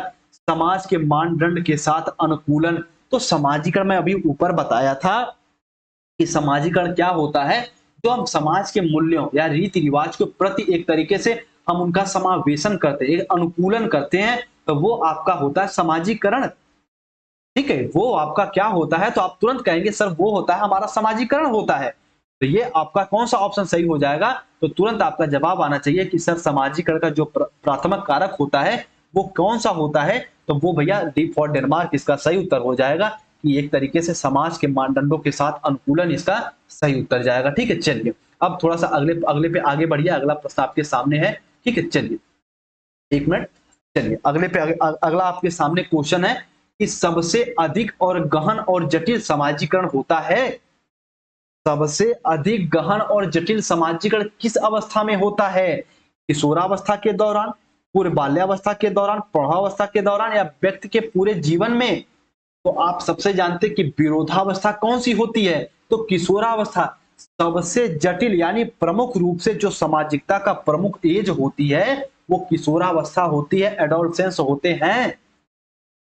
समाज के मानदंड के साथ अनुकूलन। तो समाजीकरण में अभी ऊपर बताया था कि समाजीकरण क्या होता है, जो हम समाज के मूल्यों या रीति रिवाज के प्रति एक तरीके से हम उनका समावेशन करते हैं, एक अनुकूलन करते हैं, तो वो आपका होता है समाजीकरण। ठीक है, वो आपका क्या होता है? तो आप तुरंत कहेंगे सर वो होता है हमारा समाजीकरण होता है। तो ये आपका कौन सा ऑप्शन सही हो जाएगा? तो तुरंत आपका जवाब आना चाहिए कि सर सामाजिकरण का जो प्राथमिक कारक होता है वो कौन सा होता है? तो वो भैया डी फॉर डेनमार्क इसका सही उत्तर हो जाएगा कि एक तरीके से समाज के मानदंडों के साथ अनुकूलन इसका सही उत्तर जाएगा। ठीक है, चलिए अब थोड़ा सा अगले अगले पे आगे बढ़िए। अगला प्रश्न आपके सामने है। ठीक है, चलिए एक मिनट। चलिए अगले पे अगला आपके सामने क्वेश्चन है कि सबसे अधिक और गहन और जटिल समाजीकरण होता है। सबसे अधिक गहन और जटिल समाजीकरण किस अवस्था में होता है? किशोरावस्था के दौरान, पूर्व बाल्यावस्था के दौरान, प्रौढ़ावस्था के दौरान या व्यक्ति के पूरे जीवन में? तो आप सबसे जानते हैं कि विरोधावस्था कौन सी होती है? तो किशोरावस्था। सबसे जटिल यानी प्रमुख रूप से जो सामाजिकता का प्रमुख एज होती है वो किशोरावस्था होती है, एडोलसेंस होते हैं।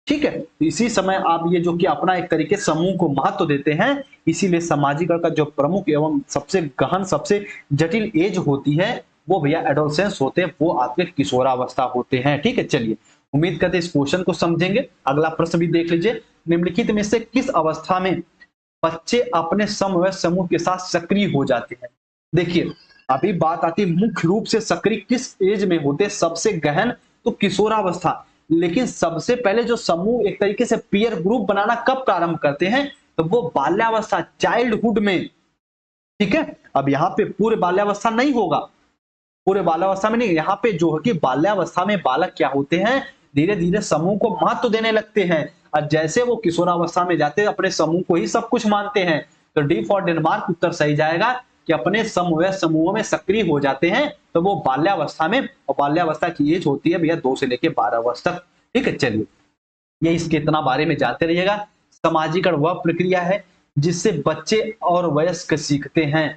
ठीक है, तो इसी समय आप ये जो कि अपना एक तरीके समूह को महत्व देते हैं, इसीलिए सामाजिकरण का जो प्रमुख एवं सबसे गहन सबसे जटिल एज होती है वो भैया एडोलसेंस होते हैं, वो आपके किशोरावस्था होते हैं। ठीक है, चलिए उम्मीद करते हैं इस क्वेश्चन को समझेंगे। अगला प्रश्न भी देख लीजिए। निम्नलिखित में से किस अवस्था में बच्चे अपने समवयस्क समूह के साथ सक्रिय हो जाते हैं? देखिए अभी बात आती है मुख्य रूप से सक्रिय किस एज में होते हैं? सबसे गहन तो किशोरावस्था। लेकिन सबसे पहले जो समूह एक तरीके से पीयर ग्रुप बनाना कब प्रारंभ करते हैं? तो वो बाल्यावस्था, चाइल्डहुड में। ठीक है, अब यहाँ पे पूरे बाल्यावस्था नहीं होगा, पूरे बाल्यावस्था में नहीं, यहाँ पे जो है कि बाल्यावस्था में बालक क्या होते हैं, धीरे धीरे समूह को महत्व देने लगते हैं और जैसे वो किशोरावस्था में जाते हैं अपने समूह को ही सब कुछ मानते हैं। तो डी फॉर डेनमार्क उत्तर सही जाएगा कि अपने समवयस्क समूहों में सक्रिय हो जाते हैं। तो वो बाल्यावस्था में, और बाल्यावस्था की एज होती है भैया 2 से लेकर 12 वर्ष तक। ठीक है, चलिए ये इसके इतना बारे में जानते रहिएगा। सामाजिकरण वह प्रक्रिया है जिससे बच्चे और वयस्क सीखते हैं।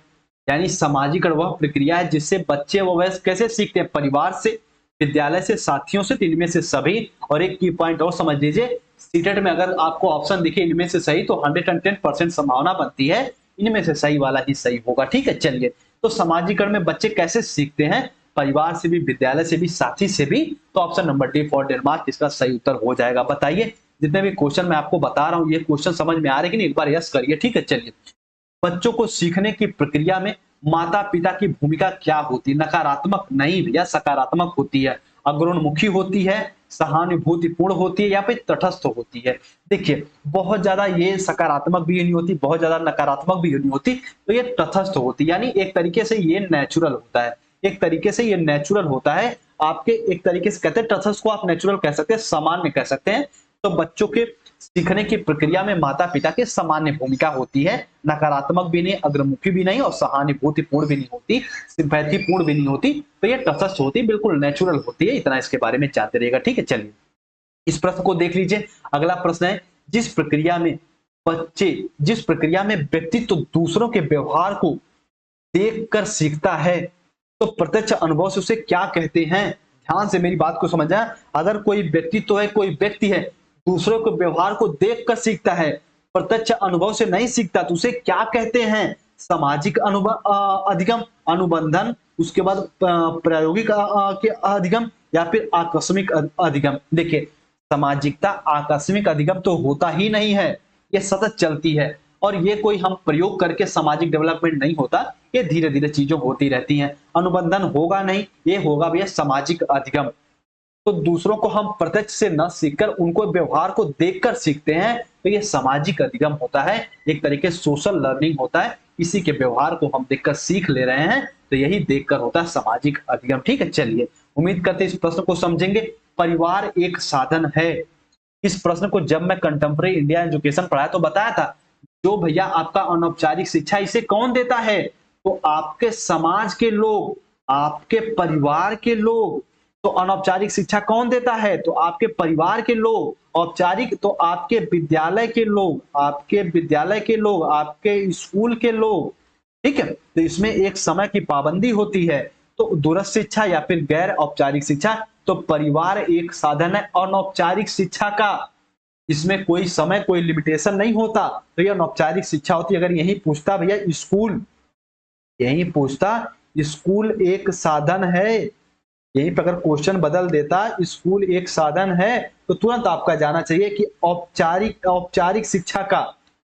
यानी सामाजिकरण वह प्रक्रिया है जिससे बच्चे व वयस्क कैसे सीखते हैं? परिवार से, विद्यालय से, साथियों से, इनमें से सभी। और एक की पॉइंट और समझ लीजिए, सीटेट में अगर आपको ऑप्शन दिखे इनमें से सही तो 110% संभावना बनती है इनमें से सही वाला ही सही होगा। ठीक है, चलिए तो सामाजिकरण में बच्चे कैसे सीखते हैं? परिवार से भी, विद्यालय से भी, साथी से भी। तो option number D for Denmark इसका सही उत्तर हो जाएगा। बताइए जितने भी क्वेश्चन मैं आपको बता रहा हूं ये क्वेश्चन समझ में आ रहे कि नहीं? एक बार यस करिए। ठीक है, चलिए बच्चों को सीखने की प्रक्रिया में माता पिता की भूमिका क्या होती है? नकारात्मक नहीं भैया, सकारात्मक होती है। अग्रोन्मुखी होती है, सहानुभूतिपूर्ण होती है या फिर तटस्थ होती है? देखिए बहुत ज्यादा ये सकारात्मक भी नहीं होती, बहुत ज्यादा नकारात्मक भी नहीं होती, तो ये तटस्थ होती है। यानी एक तरीके से ये नेचुरल होता है, एक तरीके से ये नेचुरल होता है। आपके एक तरीके से कहते हैं तटस्थ को आप नेचुरल कह सकते हैं, सामान्य कह सकते हैं। तो बच्चों के सीखने की प्रक्रिया में माता पिता की सामान्य भूमिका होती है, नकारात्मक भी नहीं, अग्रमुखी भी नहीं और सहानुभूतिपूर्ण भी नहीं होती, सिंपैथीपूर्ण भी नहीं होती। तो ये तटस्थ होती है, बिल्कुल नेचुरल होती है। इतना इसके बारे में जानते रहिएगा। ठीक है, चलिए इस प्रश्न को देख लीजिए। अगला प्रश्न है, जिस प्रक्रिया में व्यक्तित्व दूसरों के व्यवहार को देखकर सीखता है तो प्रत्यक्ष अनुभव से उसे क्या कहते हैं? ध्यान से मेरी बात को समझना। अगर कोई व्यक्तित्व है, कोई व्यक्ति है, दूसरों के व्यवहार को देखकर सीखता है, प्रत्यक्ष अनुभव से नहीं सीखता, तो उसे क्या कहते हैं? सामाजिक अधिगम, अनुबंधन, उसके बाद प्रायोगिक के अधिगम या फिर आकस्मिक अधिगम। देखिए सामाजिकता आकस्मिक अधिगम तो होता ही नहीं है, ये सतत चलती है और ये कोई हम प्रयोग करके सामाजिक डेवलपमेंट नहीं होता, ये धीरे धीरे चीजें होती रहती हैं। अनुबंधन होगा नहीं, ये होगा भैया सामाजिक अधिगम। तो दूसरों को हम प्रत्यक्ष से न सीखकर उनको व्यवहार को देखकर सीखते हैं, तो ये सामाजिक अधिगम होता है, एक तरीके से सोशल लर्निंग होता है। किसी के व्यवहार को हम देखकर सीख ले रहे हैं तो यही देखकर होता है सामाजिक अधिगम। ठीक है, चलिए उम्मीद करते हैं इस प्रश्न को समझेंगे। परिवार एक साधन है। इस प्रश्न को जब मैं कंटेम्प्रेरी इंडिया एजुकेशन पढ़ाया तो बताया था, जो भैया आपका अनौपचारिक शिक्षा इसे कौन देता है? तो आपके समाज के लोग, आपके परिवार के लोग। तो अनौपचारिक शिक्षा कौन देता है? तो आपके परिवार के लोग। औपचारिक तो आपके विद्यालय के लोग, आपके विद्यालय के लोग, आपके स्कूल के लोग। ठीक है, तो इसमें एक समय की पाबंदी होती है। तो दूरस्थ शिक्षा या फिर गैर औपचारिक शिक्षा, तो परिवार एक साधन है अनौपचारिक शिक्षा का, इसमें कोई समय कोई लिमिटेशन नहीं होता, तो ये अनौपचारिक शिक्षा होती है। अगर यही पूछता भैया स्कूल, यही पूछता स्कूल एक साधन है, यहीं पर अगर क्वेश्चन बदल देता स्कूल एक साधन है, तो तुरंत आपका जाना चाहिए कि औपचारिक शिक्षा का।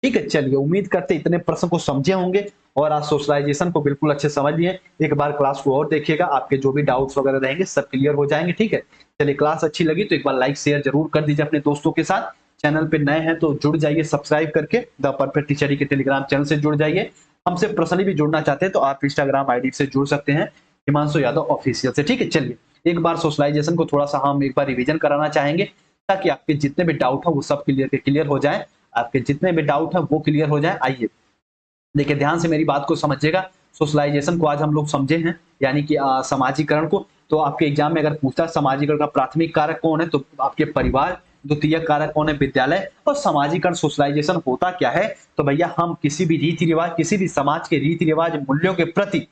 ठीक है, चलिए उम्मीद करते इतने प्रश्न को समझे होंगे और आज सोशलाइजेशन को बिल्कुल अच्छे समझ लिए। एक बार क्लास को और देखिएगा, आपके जो भी डाउट्स वगैरह रहेंगे सब क्लियर हो जाएंगे। ठीक है, चलिए क्लास अच्छी लगी तो एक बार लाइक शेयर जरूर कर दीजिए अपने दोस्तों के साथ। चैनल पे नए हैं तो जुड़ जाइए सब्सक्राइब करके, द परफेक्ट टीचर के टेलीग्राम चैनल से जुड़ जाइए। हमसे पर्सनली भी जुड़ना चाहते हैं तो आप इंस्टाग्राम आईडी से जुड़ सकते हैं, हिमांशु यादव ऑफिशियल से। ठीक है, चलिए एक बार सोशलाइजेशन को थोड़ा सा हम एक बार रिवीजन कराना चाहेंगे, ताकि आपके जितने भी डाउट है वो सब क्लियर हो जाए, आपके जितने भी डाउट है वो क्लियर हो जाए। आइए देखिए, ध्यान से मेरी बात को समझिएगा। सोशलाइजेशन को आज हम लोग समझे हैं, यानी कि सामाजिकरण को। तो आपके एग्जाम में अगर पूछता है सामाजिकरण का प्राथमिक कारक कौन है, तो आपके परिवार, द्वितीय कारक कौन है, विद्यालय, और सामाजिकरण सोशलाइजेशन होता क्या है। तो भैया हम किसी भी रीति रिवाज, किसी भी समाज के रीति रिवाज मूल्यों के प्रति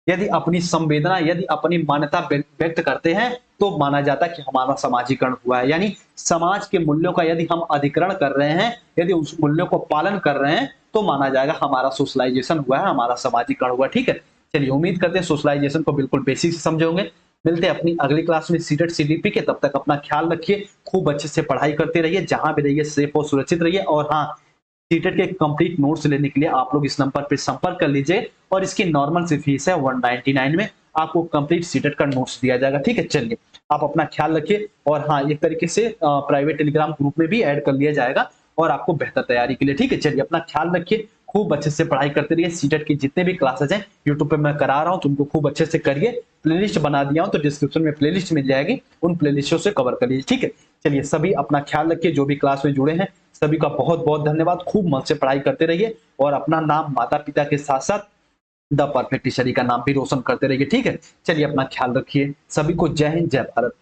यदि अपनी संवेदना, यदि अपनी मान्यता व्यक्त करते हैं तो माना जाता है कि हमारा समाजीकरण हुआ है। यानी समाज के मूल्यों का यदि हम अधिकरण कर रहे हैं, यदि उस मूल्यों को पालन कर रहे हैं तो माना जाएगा हमारा सोशलाइजेशन हुआ है, हमारा समाजीकरण हुआ। ठीक है, चलिए उम्मीद करते हैं सोशलाइजेशन को बिल्कुल बेसिक से समझे होंगे। मिलते हैं अपनी अगली क्लास में सीटेट सीडीपी के, तब तक अपना ख्याल रखिए, खूब अच्छे से पढ़ाई करते रहिए, जहां भी रहिए सेफ और सुरक्षित रहिए। और हाँ, सीटेट के कंप्लीट नोट्स लेने के लिए आप लोग इस नंबर पे संपर्क कर लीजिए, और इसकी नॉर्मल सी फीस है 199 में, आपको कंप्लीट सीटेट का नोट्स दिया जाएगा। ठीक है, चलिए आप अपना ख्याल रखिए। और हाँ, एक तरीके से प्राइवेट टेलीग्राम ग्रुप में भी ऐड कर लिया जाएगा और आपको बेहतर तैयारी के लिए। ठीक है, चलिए अपना ख्याल रखिए, खूब अच्छे से पढ़ाई करते रहिए। सीटेट की जितने भी क्लासेस हैं यूट्यूब पे मैं करा रहा हूँ, तो उनको खूब अच्छे से करिए। प्लेलिस्ट बना दिया हूँ तो डिस्क्रिप्शन में प्लेलिस्ट मिल जाएगी, उन प्लेलिस्टों से कवर कर लीजिए। ठीक है, चलिए सभी अपना ख्याल रखिए, जो भी क्लास में जुड़े हैं सभी का बहुत बहुत धन्यवाद। खूब मन से पढ़ाई करते रहिए और अपना नाम माता पिता के साथ साथ द परफेक्ट टीचर का नाम भी रोशन करते रहिए। ठीक है, चलिए अपना ख्याल रखिए। सभी को जय हिंद, जय भारत।